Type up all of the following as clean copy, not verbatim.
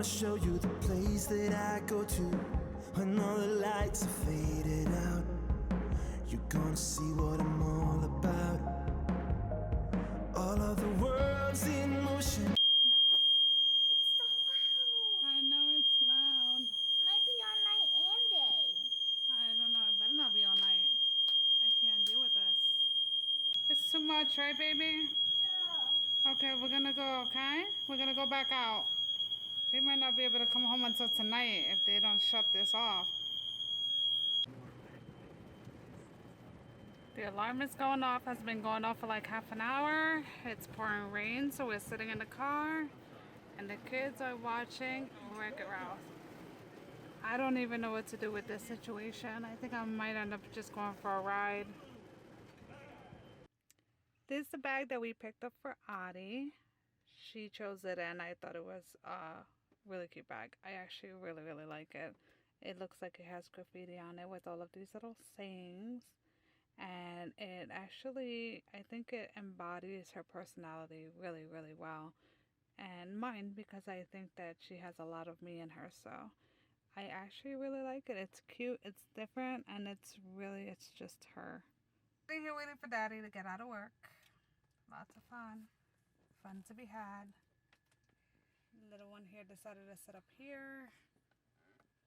wanna show you the place that I go to when all the lights are faded out. You're gonna see what I'm all about. All of the world's in motion. No. It's so loud. I know it's loud. Might be all night and day. I don't know. It better not be all night. I can't deal with this. It's too much, right, baby? Yeah. Okay, we're gonna go, okay? We're gonna go back out. We might not be able to come home until tonight if they don't shut this off. The alarm is going off, has been going off for like half an hour. It's pouring rain, so we're sitting in the car and the kids are watching Wreck-It Ralph. I don't even know what to do with this situation. I think I might end up just going for a ride. This is the bag that we picked up for Audie. She chose it and I thought it was a really cute bag. I actually really like it. It looks like it has graffiti on it with all of these little sayings. And it actually, I think it embodies her personality really well. And mine, because I think that she has a lot of me in her. So I actually really like it. It's cute, it's different, and it's just her. Sitting here waiting for Daddy to get out of work. Lots of fun. Fun to be had. Little one here decided to sit up here.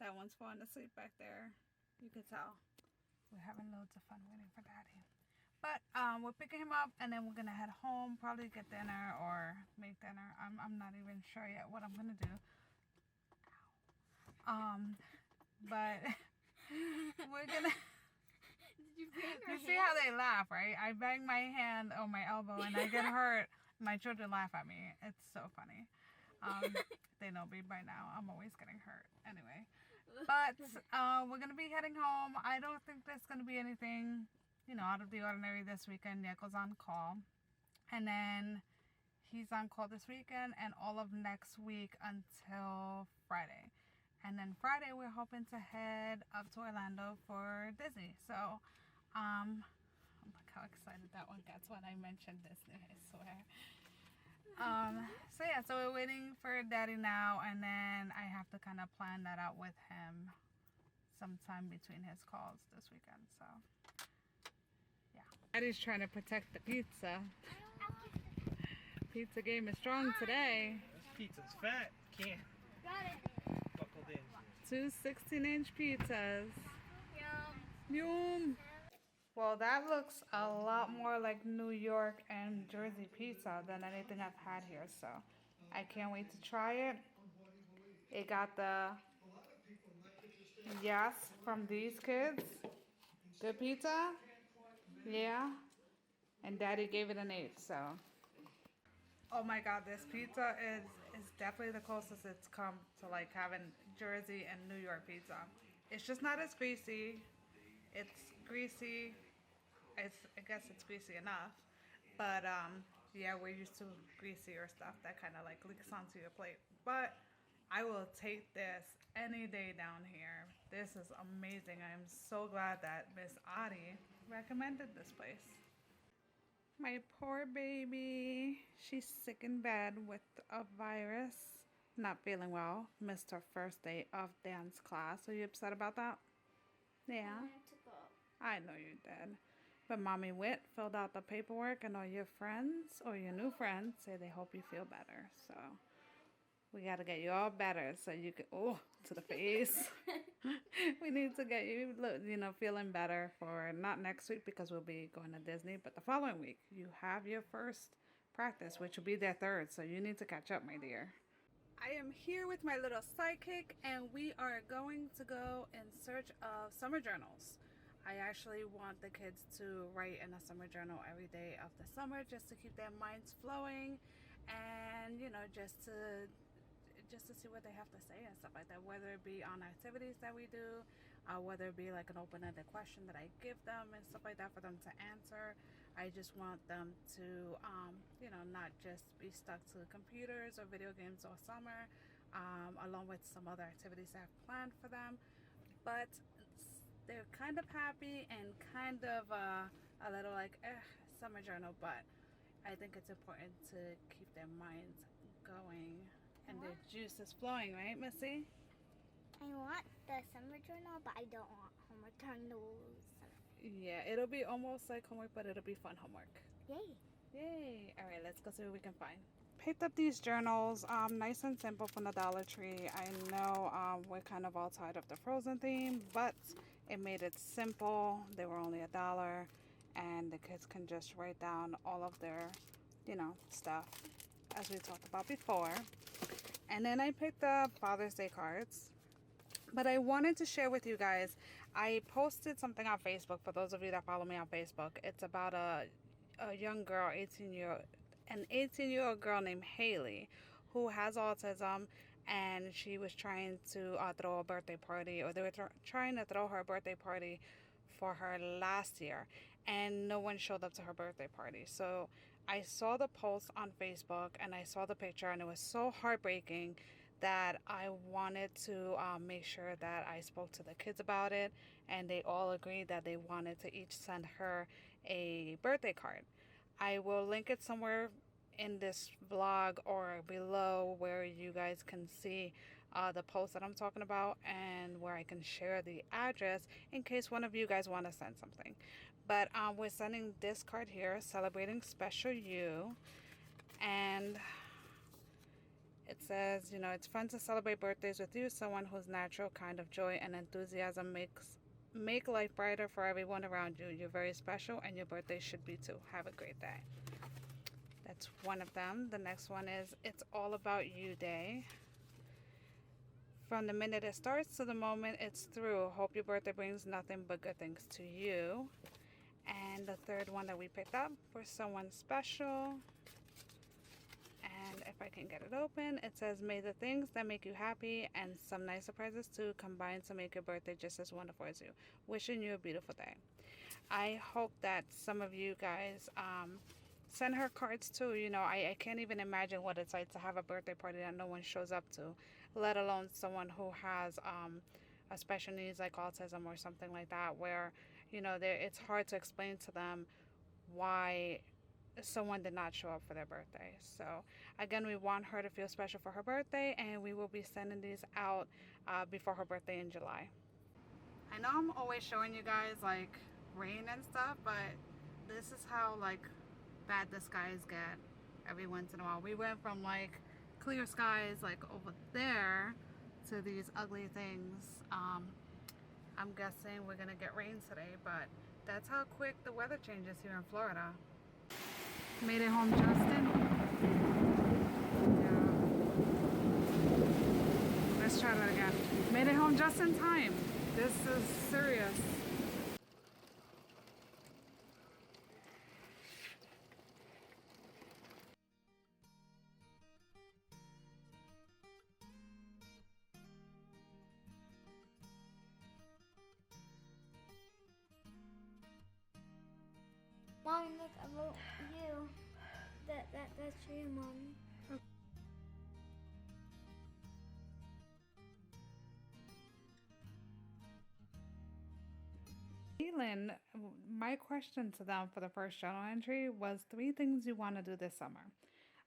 That one's falling asleep back there. You can tell. We're having loads of fun waiting for Daddy. But we're picking him up and then we're gonna head home, probably get dinner or make dinner. I'm not even sure yet what I'm gonna do. But we're gonna you see how they laugh, right? I bang my hand on my elbow and I get hurt. My children laugh at me. It's so funny. They know me by now. I'm always getting hurt. Anyway. But we're going to be heading home. I don't think there's going to be anything, you know, out of the ordinary this weekend. Nieko's on call. And then he's on call this weekend and all of next week until Friday. And then Friday we're hoping to head up to Orlando for Disney. So, look how excited that one gets when I mentioned Disney, I swear. So yeah, so we're waiting for Daddy now, and then I have to kind of plan that out with him sometime between his calls this weekend. So yeah, Daddy's trying to protect the pizza. Pizza game is strong today. This pizza's fat. Can't. Got it. Buckled in. 2 16-inch pizzas. Yum. Yum. Well, that looks a lot more like New York and Jersey pizza than anything I've had here, so I can't wait to try it. It got the yes from these kids. Good pizza? Yeah. And Daddy gave it an 8, so. Oh my God, this pizza is definitely the closest it's come to like having Jersey and New York pizza. It's just not as greasy. It's greasy. I guess it's greasy enough, but yeah, we're used to greasier stuff that kind of like leaks onto your plate. But I will take this any day down here. This is amazing. I am so glad that Miss Audie recommended this place. My poor baby. She's sick in bed with a virus. Not feeling well. Missed her first day of dance class. Are you upset about that? Yeah. I had to go. I know you did. But Mommy Wit filled out the paperwork and all your friends or your new friends say they hope you feel better. So we got to get you all better so you can, oh, to the face. We need to get you, you know, feeling better for not next week because we'll be going to Disney, but the following week. You have your first practice, which will be their third. So you need to catch up, my dear. I am here with my little sidekick and we are going to go in search of summer journals. I actually want the kids to write in a summer journal every day of the summer just to keep their minds flowing and, you know, just to see what they have to say and stuff like that, whether it be on activities that we do, whether it be like an open-ended question that I give them and stuff like that for them to answer. I just want them to, you know, not just be stuck to computers or video games all summer, along with some other activities I have planned for them. But they're kind of happy and kind of a little like, summer journal, but I think it's important to keep their minds going And the juice is flowing, right, Missy? I want the summer journal, but I don't want homework during the summer. Yeah, it'll be almost like homework, but it'll be fun homework. Yay. Yay. All right, let's go see what we can find. Picked up these journals, nice and simple from the Dollar Tree. I know we're kind of all tired of the Frozen theme, but it made it simple. They were only $1, and the kids can just write down all of their, stuff, as we talked about before. And then I picked up Father's Day cards. But I wanted to share with you guys, I posted something on Facebook, for those of you that follow me on Facebook. It's about a young girl, an 18-year-old girl named Haley, who has autism, and she was trying to throw a birthday party, or they were trying to throw her a birthday party for her last year, and no one showed up to her birthday party. So I saw the post on Facebook, and I saw the picture, and it was so heartbreaking that I wanted to make sure that I spoke to the kids about it, and they all agreed that they wanted to each send her a birthday card. I will link it somewhere in this vlog or below where you guys can see the post that I'm talking about, and where I can share the address in case one of you guys want to send something. But we're sending this card here, celebrating special you, and it says, it's fun to celebrate birthdays with you, someone whose natural kind of joy and enthusiasm make life brighter for everyone around you. You're very special, and your birthday should be too. Have a great day. That's one of them. The next one is It's All About You Day. From the minute it starts to the moment it's through, hope your birthday brings nothing but good things to you. And the third one that we picked up for someone special, and if I can get it open, it says, may the things that make you happy and some nice surprises too combine to make your birthday just as wonderful as you. Wishing you a beautiful day. I hope that some of you guys send her cards too. I can't even imagine what it's like to have a birthday party that no one shows up to, let alone someone who has a special needs like autism or something like that, where it's hard to explain to them why someone did not show up for their birthday. So again, we want her to feel special for her birthday, and we will be sending these out before her birthday in July. I know I'm always showing you guys like rain and stuff, but this is how like bad the skies get every once in a while. We went from like clear skies like over there to these ugly things. I'm guessing we're gonna get rain today, but that's how quick the weather changes here in Florida. Made it home, Justin. Yeah. Let's try that again. Made it home just in time. This is serious. Mom, look, I wrote you. That's you, Mommy. Caitlin, my question to them for the first journal entry was 3 things you want to do this summer.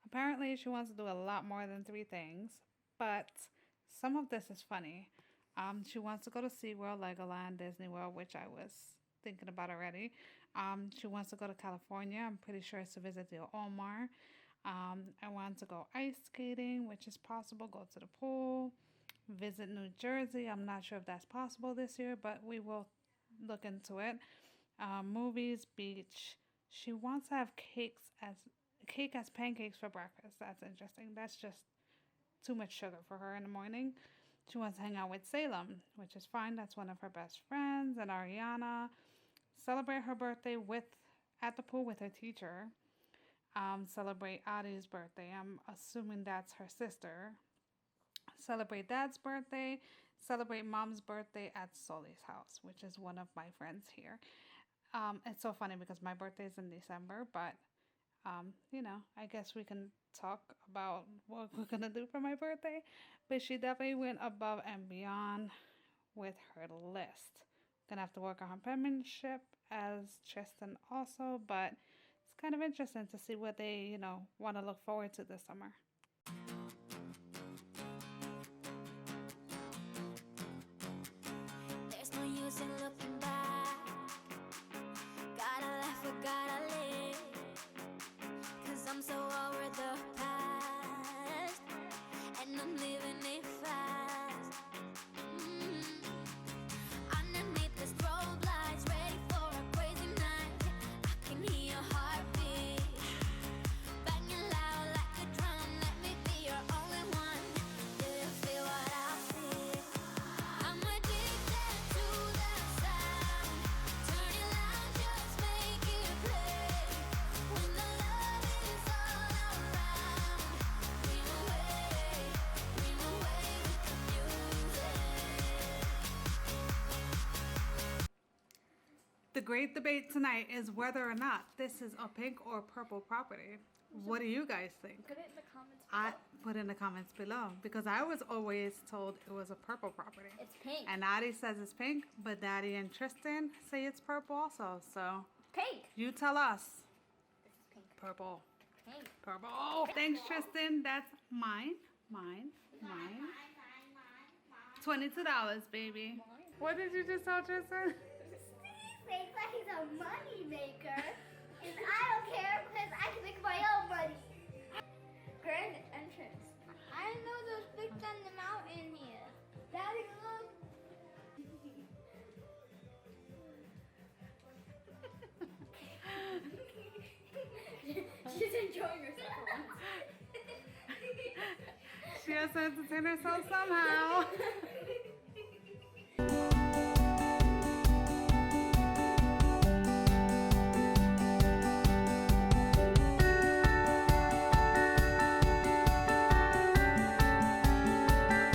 Apparently, she wants to do a lot more than 3 things, but some of this is funny. She wants to go to SeaWorld, Legoland, Disney World, which I was thinking about already. She wants to go to California. I'm pretty sure it's to visit the Omar. I want to go ice skating, which is possible, go to the pool, visit New Jersey. I'm not sure if that's possible this year, but we will look into it. Movies, beach. She wants to have cake as pancakes for breakfast. That's interesting. That's just too much sugar for her in the morning. She wants to hang out with Salem, which is fine. That's one of her best friends, and Ariana. Celebrate her birthday at the pool with her teacher. Celebrate Adi's birthday. I'm assuming that's her sister. Celebrate Dad's birthday. Celebrate Mom's birthday at Soli's house, which is one of my friends here. It's so funny because my birthday is in December, but I guess we can talk about what we're gonna do for my birthday. But she definitely went above and beyond with her list. Gonna have to work on her penmanship as Tristan also, but it's kind of interesting to see what they, want to look forward to this summer. I'm so over the past, and I'm living it fast. Underneath the strobe lights, ready for a crazy night. I can hear your heartbeat, banging loud like a drum. Let me be your only one. Do you feel what I feel? I'm addicted to the sound. Turn it loud, just make it play. When the love is all around, dream away with the music. The great debate tonight is whether or not this is a pink or purple property. What do you guys think? Put it in the comments I put in the comments below because I was always told it was a purple property. It's pink. And Addie says it's pink, but Daddy and Tristan say it's purple also. So Pink. you tell us. This is pink. Purple. Pink. Purple. Thanks, Tristan. That's mine. $22, baby. What did you just tell Tristan? Steve thinks that he's a money maker, and I don't care because I can make my own money. Grand entrance. I didn't know there was big on the mountain here. Daddy, look. She's enjoying herself. She has to entertain herself somehow.